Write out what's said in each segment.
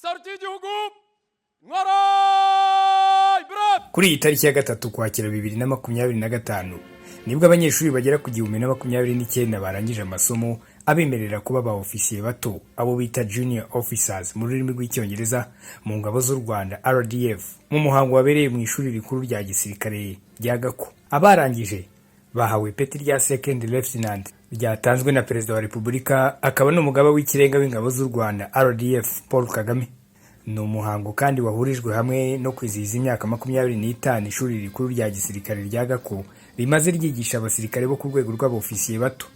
isaruti y'igihugu Nkora Brave. Kuri iyi tariki ya 3 Ukwakira 2025 nibwo abanyeshuri bagera ku 1029 barangije amasomo abemerera kuba ba ofisiye bato, abo bita junior officers mu rurimi rw'icyongereza, mu ngabo z'u Rwanda RDF, mu muhango wabereye mu ishuri rikuru rya gisirikare rya Gako. Abarangije bahawe peti rya second lieutenant ryatanzwe na Perezida wa Repubulika, akaba n'umugaba w'ikirenga w'ingabo z'u Rwanda RDF Paul Kagame. Ni umuhango kandi wahurijwe hamwe no kwizihiza imyaka 25 ishuri rikuru rya gisirikare rya Gako rimaze ryigisha abasirikare bo ku rwego rw'abofisiye bato.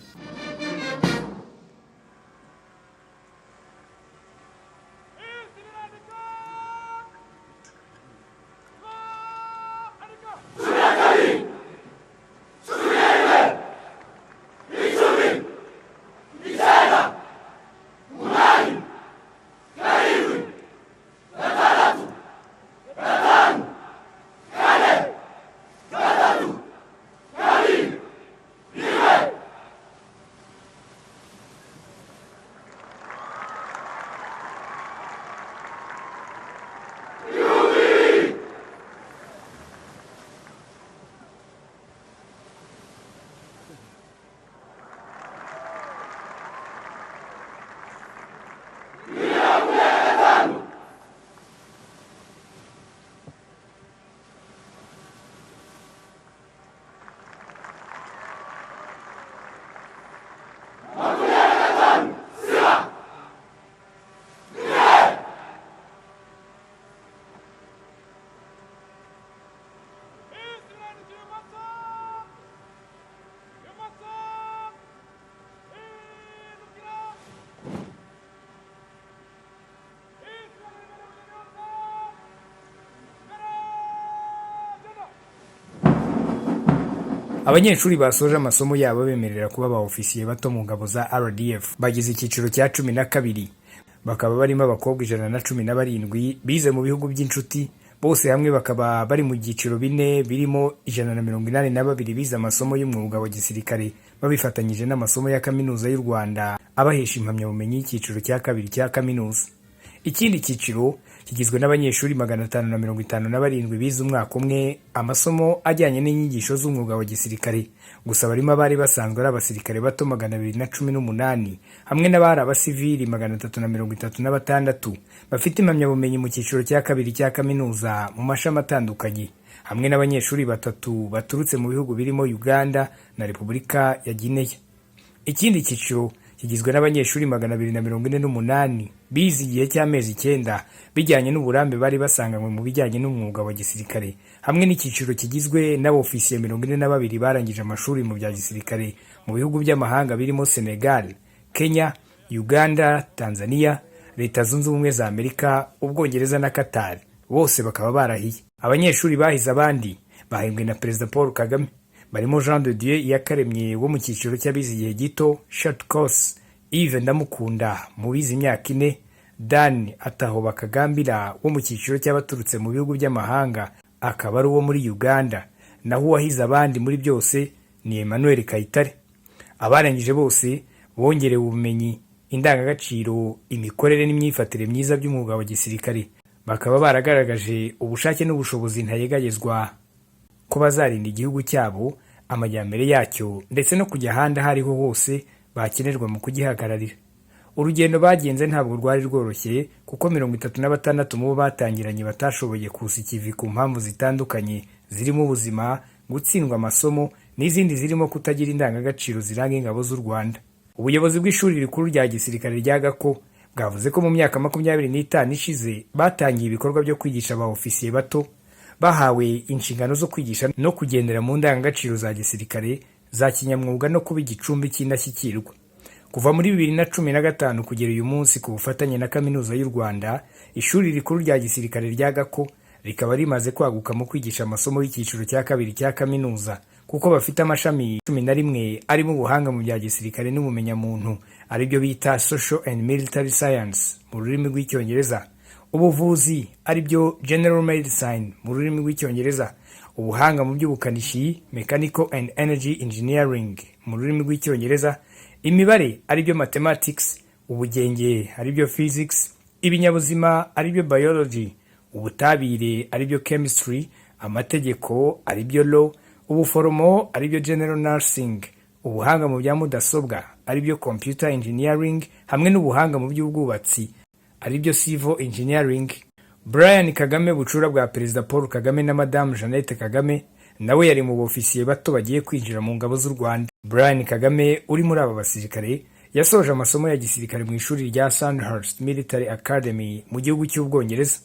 Abanyeshuri basoje amasomo yabo bemerera kuba ba ofisiye bato mu ngabo za RDF bagize icyiciro cya 12, bakaba barimo abakobwa 117 bize mu bihugu by'inshuti, bose hamwe bakaba bari mu byiciro 4 birimo 182 bize amasomo y'umwuga wa gisirikare babifatanyije n'amasomo ya kaminuza y'u Rwanda abahesha impamyabumenyi y'icyiciro cya 2 cya kaminuza. Ikindi cyiciro kigizwe n'abanyeshuri 557 bize umwaka umwe amasomo ajyanye n'inyigisho z'umwuga wa gisirikare, gusa barimo abari basanzwe ari abasirikare bato 218 hamwe n'abari abasivili 336 bafite impamyabumenyi mu cyiciro cya 2 cya kaminuza mu mashami atandukanye, hamwe n'abanyeshuri 3 baturutse mu bihugu birimo Uganda na Repubulika ya Guinea. Ikindi cyiciro kigizwe n'abanyeshuri 248 bize igihe cy'amezi 9 bijyanye n'uburambe bari basanganywe mu bijyanye n'umwuga wa gisirikare, hamwe n'icyiciro kigizwe n'abofisiye 42 barangije amashuri mu bya gisirikare mu bihugu by'amahanga birimo Senegal, Kenya, Uganda, Tanzania, Leta Zunze Ubumwe za Amerika, Ubwongereza na Qatar. Bose bakaba barahiye. Abanyeshuri bahize abandi bahembwe na Perezida Paul Kagame, barimo Jean de Dieu Yakaremye wo mu cyiciro cy'abize igihe gito short course, Yves Ndamukunda mu bize imyaka 4, Dan Ataho Bakagambira wo mu cyiciro cy'abaturutse mu bihugu by'amahanga akaba ari uwo muri Uganda, naho uwahize abandi muri byose ni Emmanuel Kayitare. Abarangije bose bongerewe ubumenyi, indangagaciro, imikorere n'imyifatire myiza by'umwuga wa gisirikare, bakaba baragaragaje ubushake n'ubushobozi ntayegayezwa ko bazarinda igihugu cyabo, amajyambere yacyo, ndetse no kujya ahandi aho ariho hose bakenerwa mu kugihagararira. Urugendo bagenze ntabwo rwari rworoshye, kuko 36 mu bo batangiranye batashoboye kusa ikivi ku mpamvu zitandukanye zirimo ubuzima, gutsindwa amasomo n'izindi zirimo kutagira indangagaciro ziranga ingabo z'u Rwanda. Ubuyobozi bw'ishuri rikuru rya gisirikare rya Gako bwavuze ko mu myaka 25 ishize batangiye ibikorwa byo kwigisha aba ofisiye bato, bahawe inshingano zo kwigisha no kugendera mu ndangagaciro za gisirikare za kinyamwuga no kuba igicumbi cy'indashyikirwa. Kuva muri 2015 kugera uyu munsi, ku bufatanye na Kaminuza y'u Rwanda, ishuri rikuru rya gisirikare rya Gako rikaba rimaze kwaguka mu kwigisha amasomo y'icyiciro cya 2 cya kaminuza, kuko bafite amashami 11 arimo ubuhanga mu bya gisirikare n'ubumenyamuntu, aribyo bita Social and Military Science mu rurimi rw'icyongereza, ubuvuzi aribyo General Medicine mu rurimi rw'icyongereza, ubuhanga mu by'ubukanishi Mechanical and Energy Engineering mu rurimi rw'icyongereza, imibare aribyo Mathematics, ubugenge aribyo Physics, ibinyabuzima aribyo biology, ubutabire aribyo chemistry, amategeko aribyo law, ubuforomo aribyo general nursing, ubuhanga mu bya mudasobwa aribyo computer engineering, hamwe n'ubuhanga mu by'ubwubatsi aribyo civil engineering. Brian Kagame, bucura bwa Perezida Paul Kagame na Madamu Jeannette Kagame, nawe yari mu bofisiye bato bagiye kwinjira mu ngabo z'u Rwanda. Brian Kagame uri muri aba basirikare yasoje amasomo ya gisirikare mu ishuri rya Sandhurst Military Academy mu gihugu cy'Ubwongereza.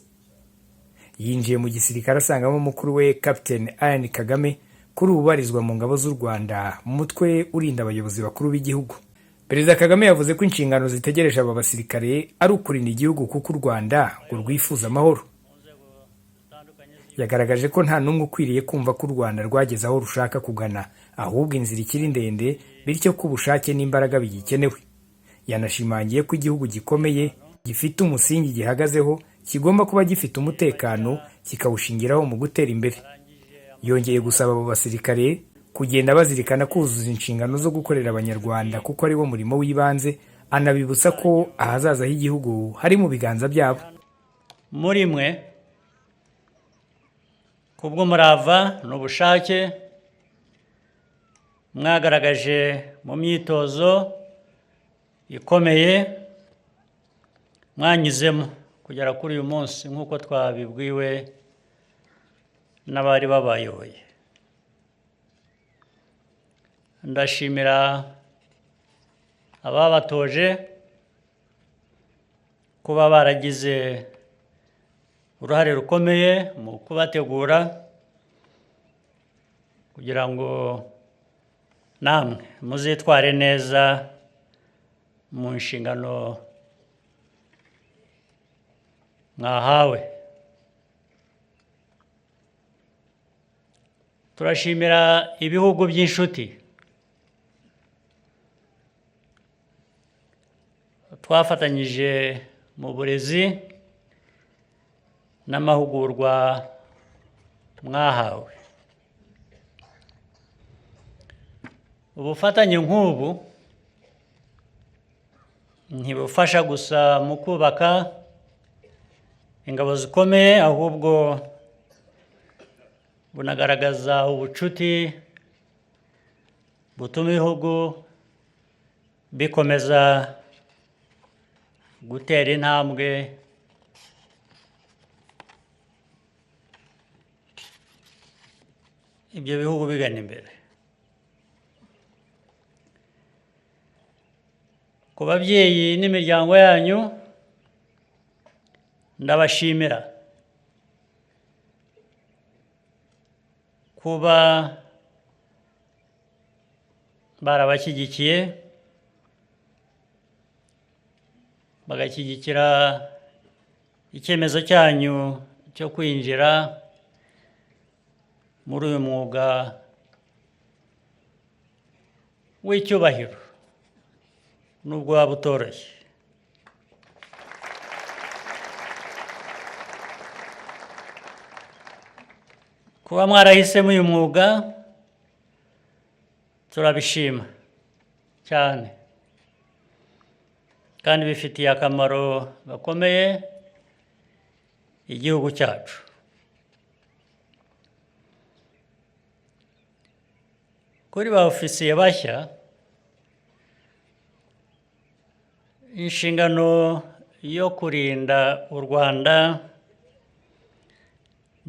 Yinjiye mu gisirikare asangamo mukuru we Captain Ian Kagame, kuri ubarizwa mu ngabo z'u Rwanda mu mutwe urinda abayobozi bakuru b'igihugu. Perezida Kagame yavuze ko inshingano zitegereje aba basirikare ari ukurinda igihugu kuko u Rwanda ngo rwifuza amahoro. Yagaragaje ko nta n'umwe ukwiriye kumva ko u Rwanda rwageze aho rushaka kugana, ahubwo inzira ikiri ndende, bityo ko ubushake n'imbaraga bigikenewe. Yanashimangiye ko igihugu gikomeye gifite umusingi gihagazeho kigomba kuba gifite umutekano kikawushingiraho mu gutera imbere. Yongeye gusaba abo basirikare kugenda bazirikana kuzuza inshingano zo gukorera abanyarwanda kuko ari wo murimo w'ibanze, anabibutsa ko ahazaza h'igihugu hari mu biganza byabo. Muri mwe kubw'umurava n'ubushake mwagaragaje mu myitozo ikomeye mwanyuzemo kugera kuri uyu munsi nk'uko twabibwiwe n'abari babayoboye. Ndashimira ababatoje kuba baragize uruhare rukomeye mu kubategura kugira ngo namwe muzitware neza mu nshingano mwahawe. Turashimira ibihugu by'inshuti twafatanyije mu burezi n'amahugurwa mwahawe. Ubufatanye nk'ubu ntibufasha gusa mu kubaka ingabo zikomeye, ahubwo bunagaragaza ubucuti butuma ibihugu bikomeza gutera intambwe ibyo bihugu bigana imbere. Ku babyeyi n'imiryango yanyu ndabashimira kuba barabashyigikiye bagashyigikira icyemezo cyanyu cyo kwinjira muri uyu mwuga w'icyubahiro nubwo waba utoroshye. Kuba mwarahisemo uyu mwuga turabishima cyane kandi bifitiye akamaro gakomeye igihugu cyacu. Kuri ba ofisiye bashya, inshingano yo kurinda u Rwanda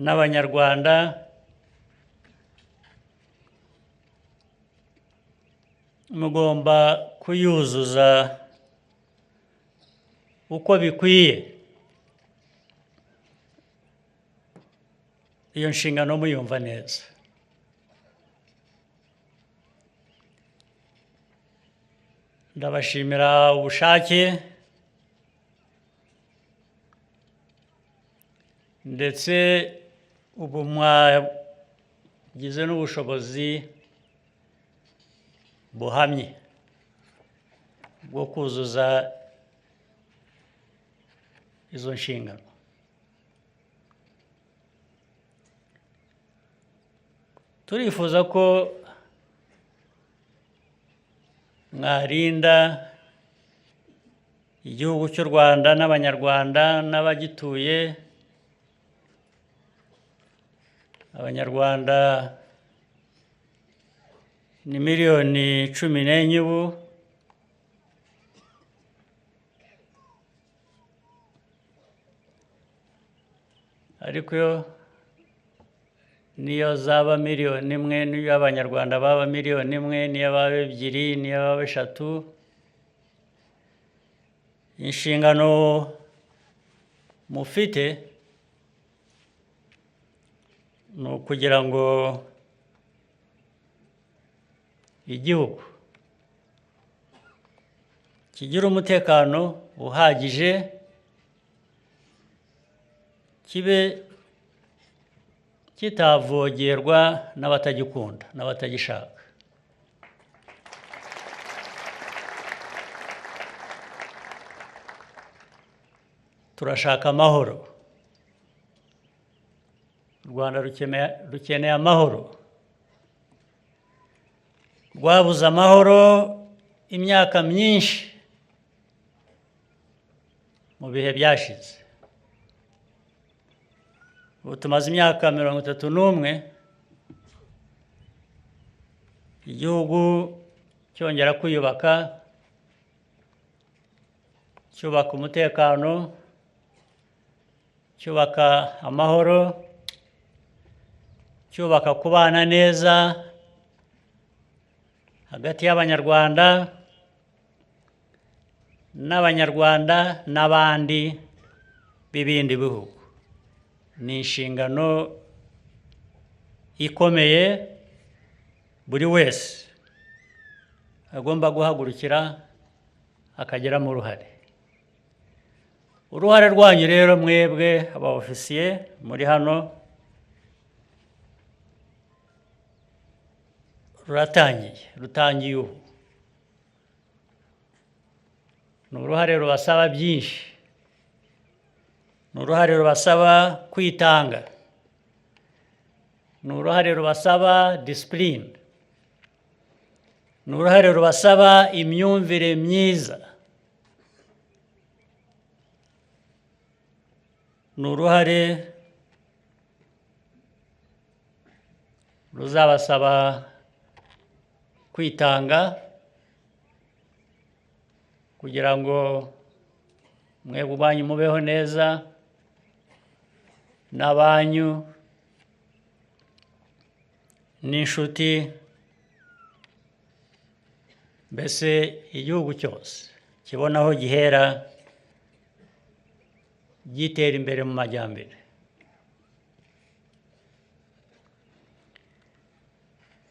n'Abanyarwanda mugomba kuyuzuza uko bikwiye. Iyo nshingano muyumva neza. Ndabashimira ubushake ndetse ubu mwagize n'ubushobozi buhamye bwo kuzuza izo nshingano. Turifuza ko mwarinda igihugu cy'u Rwanda n'abanyarwanda n'abagituye. Abanyarwanda ni miliyoni 14 ubu. Ariko niyo zaba miliyoni 1, niyo abanyarwanda baba miliyoni 1, niyo baba 2, niyo baba 3, inshingano mufite ni ukugira ngo igihugu kigira umutekano uhagije, kibe kitavogerwa n'abatagikunda n'abatagishaka. Turashaka amahoro. U Rwanda rukeneye amahoro. Rwabuze amahoro imyaka myinshi mu bihe byashize. Ubu tumaze imyaka 31 igihugu cyongera kwiyubaka, cyubaka umutekano, cyubaka amahoro, cyubaka kubana neza hagati y'abanyarwanda n'abandi b'ibindi bihugu. Ni inshingano ikomeye buri wese agomba guhagurukira akagiramo uruhare. Uruhare rwanyu rero mwebwe aba ofisiye muri hano rutangiye ubu. Ni uruhare rubasaba byinshi. Ni uruhare rubasaba kwitanga. Ni uruhare rubasaba discipline. Ni uruhare rubasaba imyumvire myiza. Ni uruhare ruzabasaba kwitanga kugira ngo mwebwe ubwanyu mubeho neza n'abanyu n'inshuti, mbese igihugu cyose kibona aho gihera gitera imbere mu majyambere.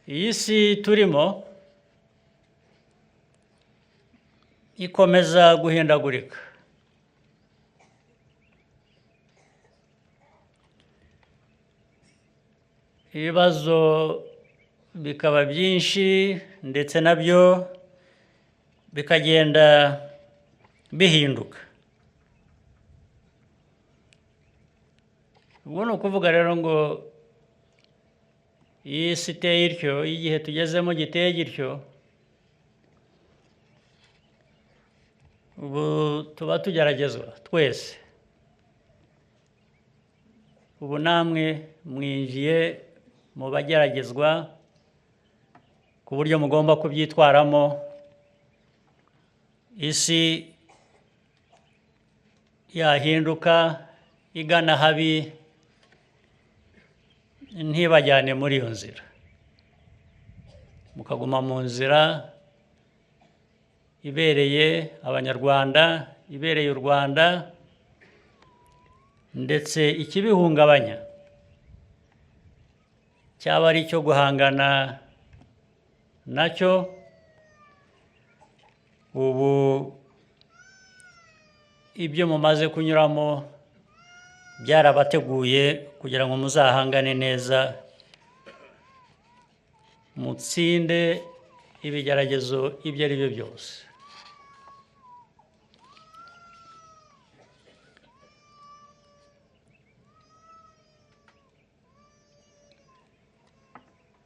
Iyi si turimo ikomeza guhindagurika. Ibibazo bikaba byinshi ndetse nabyo bikagenda bihinduka. Ubu ni ukuvuga rero ngo iyi si iteye ityo, igihe tugezemo giteye gityo, ubu tuba tugeragezwa twese. Ubu namwe mwinjiye mu bageragezwa ku buryo mugomba kubyitwaramo. Isi yahinduka igana habi, ntibajyane muri iyo nzira. Mukaguma mu nzira ibereye abanyarwanda, ibereye u Rwanda, ndetse ikibihungabanya cyaba ari icyo guhangana nacyo. Ubu ibyo mumaze kunyuramo byarabateguye kugira ngo muzahangane neza, mutsinde ibigeragezo ibyo ari byo byose.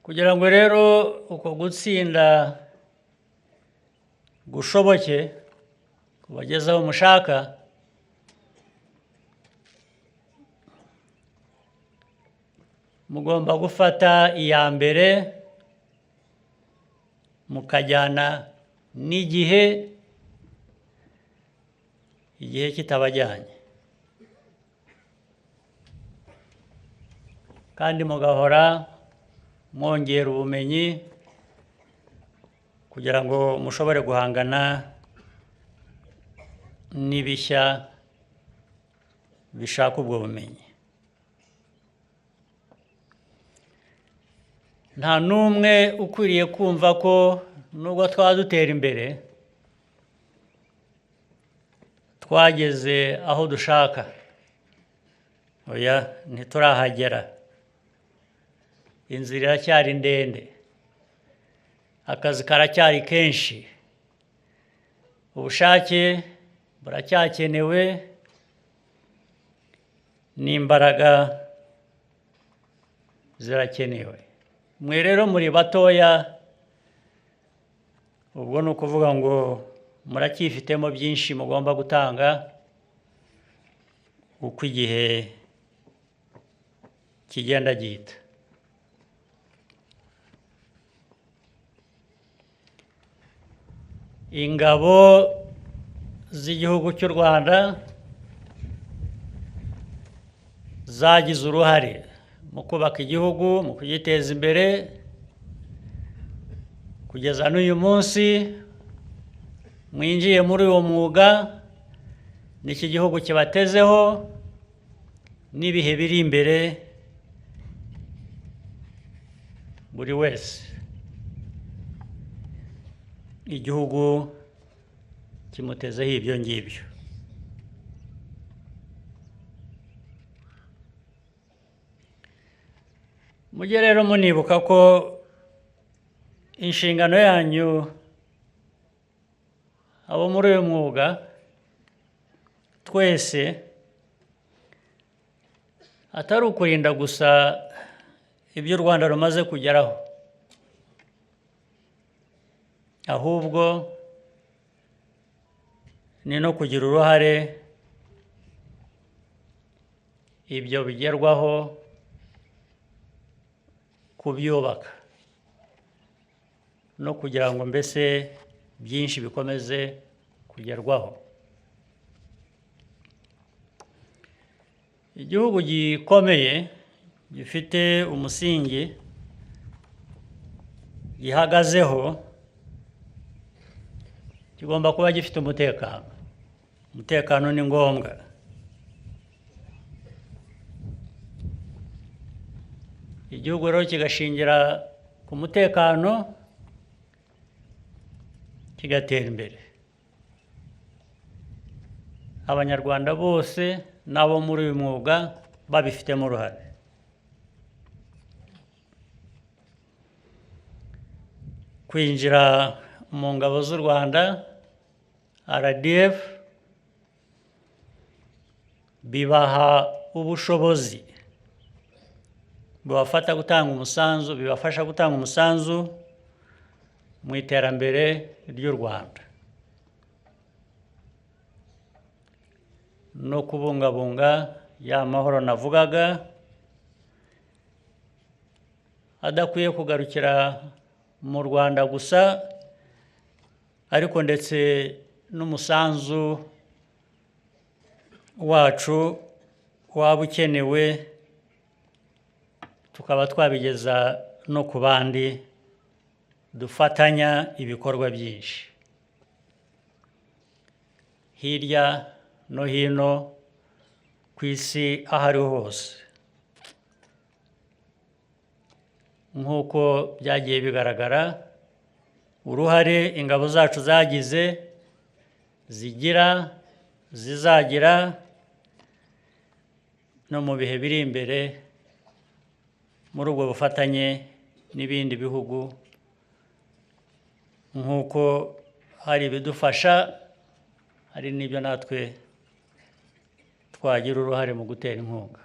Kugira ngo rero uko gutsinda gushoboke, kubagezaho mushaka, mugomba gufata iya mbere mukajyana n'igihe, igihe kitabajyanye, kandi mugahora mwongera ubumenyi kugira ngo mushobore guhangana n'ibishya bishaka ubwo bumenyi. Nta n'umwe ukwiriye kumva ko nubwo twaba dutera imbere twageze aho dushaka. Oya, ntiturahagera. Inzira iracyari ndende, akazi karacyari kenshi, ubushake buracyakenewe, n'imbaraga zirakenewe. Mwe rero muri batoya, ubwo ni ukuvuga ngo muracyifitemo byinshi mugomba gutanga uko igihe kigenda gihita. Ingabo z'igihugu cy'u Rwanda zagize uruhare mu kubaka igihugu, mu kugiteza imbere, kugeza n'uyu munsi mwinjiye muri uwo mwuga, n'iki gihugu kibatezeho, n'ibihe biri imbere buri wese. Igihugu kimutezeho ibyo ngibyo. Mujye rero munibuka ko inshingano yanyu abo muri uyu mwuga twese atari ukurinda gusa ibyo u Rwanda rumaze kugeraho, ahubwo ni no kugira uruhare ibyo bigerwaho kubyubaka, no kugira ngo mbese byinshi bikomeze kugerwaho. Igihugu gikomeye gifite umusingi gihagazeho kigomba kuba gifite umutekano. Umutekano ni ngombwa. Igihugu rero kigashingira ku mutekano kigatera imbere. Abanyarwanda bose n'abo muri uyu mwuga babifitemo uruhare. Kwinjira mu ngabo z'u Rwanda RDF bibaha ubushobozi bibafasha gutanga umusanzu mu iterambere ry'u Rwanda no kubungabunga ya mahoro navugaga, adakwiye kugarukira mu Rwanda gusa, ariko ndetse n'umusanzu wacu waba ukenewe tukaba twabigeza no ku bandi dufatanya ibikorwa byinshi hirya no hino ku isi aho ariho hose. Nk'uko byagiye bigaragara, uruhare ingabo zacu zagize, zigira, zizagira no mu bihe biri imbere muri ubwo bufatanye n'ibindi bihugu, nk'uko hari ibidufasha, hari n'ibyo natwe twagira uruhare mu gutera inkunga.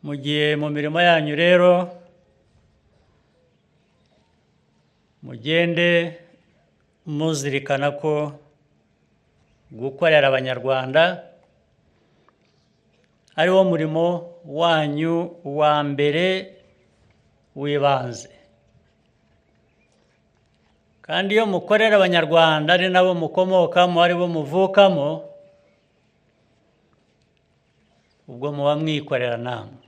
Mu gihe mu mirimo yanyu rero mugende muzirikana ko gukorera abanyarwanda ari wo murimo wanyu wa mbere w'ibanze, kandi iyo mukorera abanyarwanda ari nabo mukomokamo, ari bo muvukamo, ubwo muba mwikorera namwe.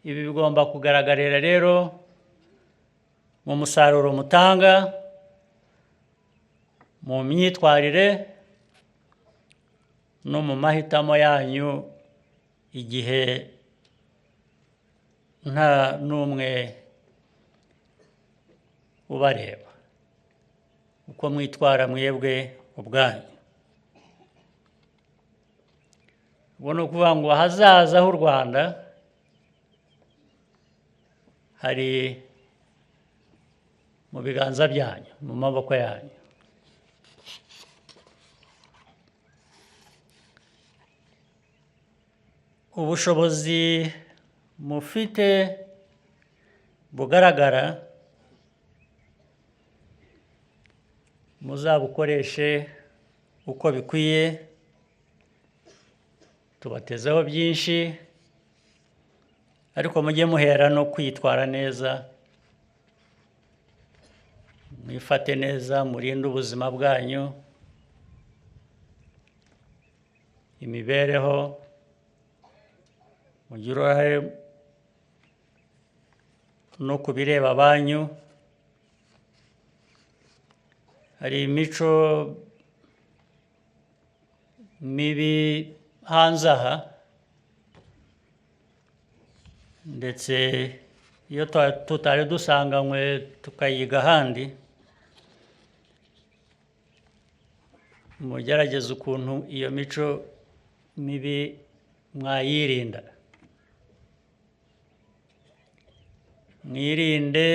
Ibi bigomba kugaragarira rero mu musaruro mutanga, mu myitwarire no mu mahitamo yanyu igihe nta n'umwe ubareba, uko mwitwara mwebwe ubwanyu. Ubwo ni ukuvuga ngo ahazaza h'u Rwanda hari mu biganza byanyu, mu maboko yanyu. Ubushobozi mufite bugaragara muzabukoreshe uko bikwiye, tubatezeho byinshi, ariko mujye muhera no kwitwara neza, mwifate neza, murinde ubuzima bwanyu, imibereho, mugire uruhare no ku bireba abanyu. Hari imico mibi hanze aha, ndetse iyo tutari dusanganywe tukayiga ahandi, mugerageze ukuntu iyo mico mibi mwayirinda. Mwirinde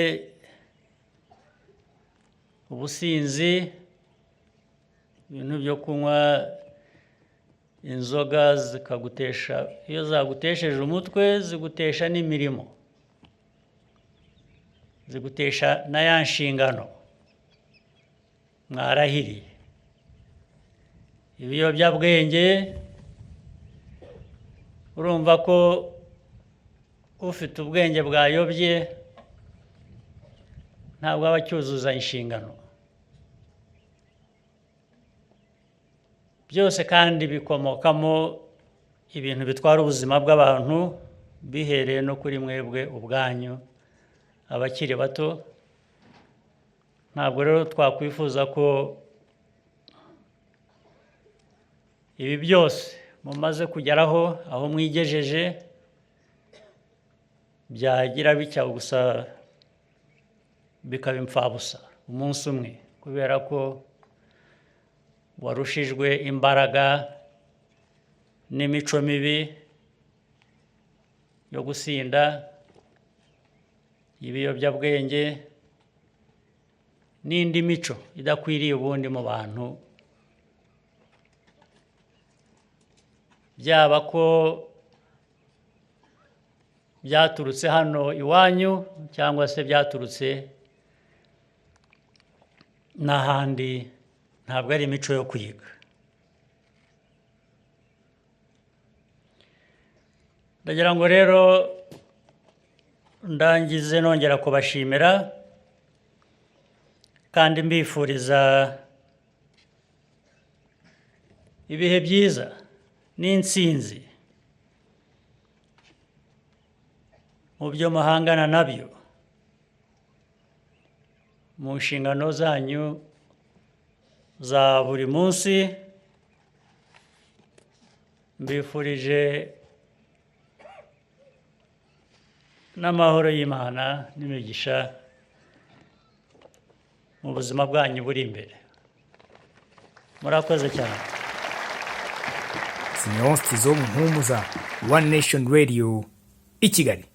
ubusinzi, ibintu byo kunywa inzoga zikagutesha, iyo zagutesheje umutwe zigutesha n'imirimo, zigutesha na ya nshingano mwarahiriye. Ibiyobyabwenge, urumva ko ufite ubwenge bwayobye ntabwo aba acyuzuza inshingano. Byose kandi bikomokamo ibintu bitwara ubuzima bw'abantu, bihereye no kuri mwebwe ubwanyu abakiri bato. Ntabwo rero twakwifuza ko ibi byose mumaze kugeraho, aho mwigejeje, byagira bitya gusa bikaba imfabusa umunsi umwe, kubera ko warushijwe imbaraga n'imico mibi yo gusinda, ibiyobyabwenge n'indi mico idakwiriye ubundi mu bantu, byaba ko byaturutse hano iwanyu cyangwa se byaturutse n'ahandi, ntabwo ari imico yo kwiga. Ndagira ngo rero ndangize nongera kubashimira kandi mbifuriza ibihe byiza n'intsinzi mu byo muhangana nabyo mu nshingano zanyu za buri munsi. Mbifurije n'amahoro y'Imana n'imigisha mu buzima bwanyu buri imbere. Murakoze cyane. Simeon Stizo Muhumuza, One Nation Radio, i Kigali.